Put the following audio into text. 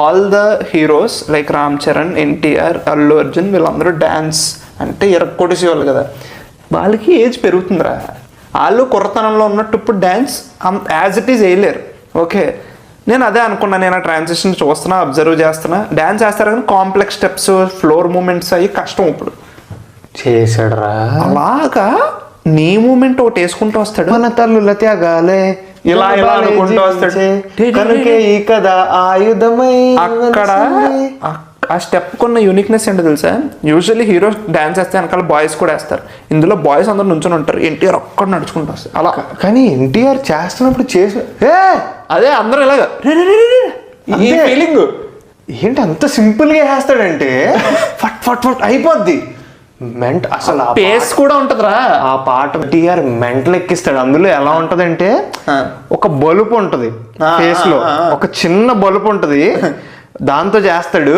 All the heroes like Ram Charan, NTR, Allu Arjun వీళ్ళందరూ dance అంటే కొట్టేసేవాళ్ళు కదా. వాళ్ళకి ఏజ్ పెరుగుతుందిరా, వాళ్ళు కుర్రతనంలో ఉన్నట్టు ఇప్పుడు డ్యాన్స్ యాజ్ ఇట్ ఈజ్ వేయలేరు. ఓకే, నేను అదే అనుకున్నా. నేను ఆ ట్రాన్సిషన్ చూస్తున్నా, అబ్జర్వ్ చేస్తున్నా. డ్యాన్స్ వేస్తారు కానీ కాంప్లెక్స్ స్టెప్స్, ఫ్లోర్ మూమెంట్స్ అవి కష్టం. ఇప్పుడు చేసాడురా అలాగా నీ మూమెంట్ ఒకటి వేసుకుంటూ వస్తాడు, మన తల్లుల త్యాగాలే ఇలా ఇలా అనుకుంటూ వస్తాడు. కనుకే ఈ కథ ఆయుధమై అక్కడ ఆ స్టెప్ కొన్న యూనిక్నెస్ ఏంటో తెలుసా? యూజువల్లీ హీరో డాన్స్ వేస్తే వెనకాల బాయ్స్ కూడా వేస్తారు. ఇందులో బాయ్స్ అందరూ నుంచొని ఉంటారు, ఎన్టీఆర్ ఒక్కడ నడుచుకుంటూ వస్తారు అలా. కానీ ఎన్టీఆర్ చేస్తున్నప్పుడు అదే అందరూ ఇలాగా ఈ ఫీలింగ్ ఏంటి అంత సింపుల్ గా వేస్తాడంటే ఫట్ ఫట్ ఫట్ అయిపోద్ది. అసలు పేస్ కూడా ఉంటదిరా ఆ పాట. ఎన్టీఆర్ మెంటల్ ఎక్కిస్తాడు. అందులో ఎలా ఉంటదంటే ఒక బలుపు ఉంటది ఫేస్ లో, ఒక చిన్న బలుపు ఉంటది, దాంతో చేస్తాడు.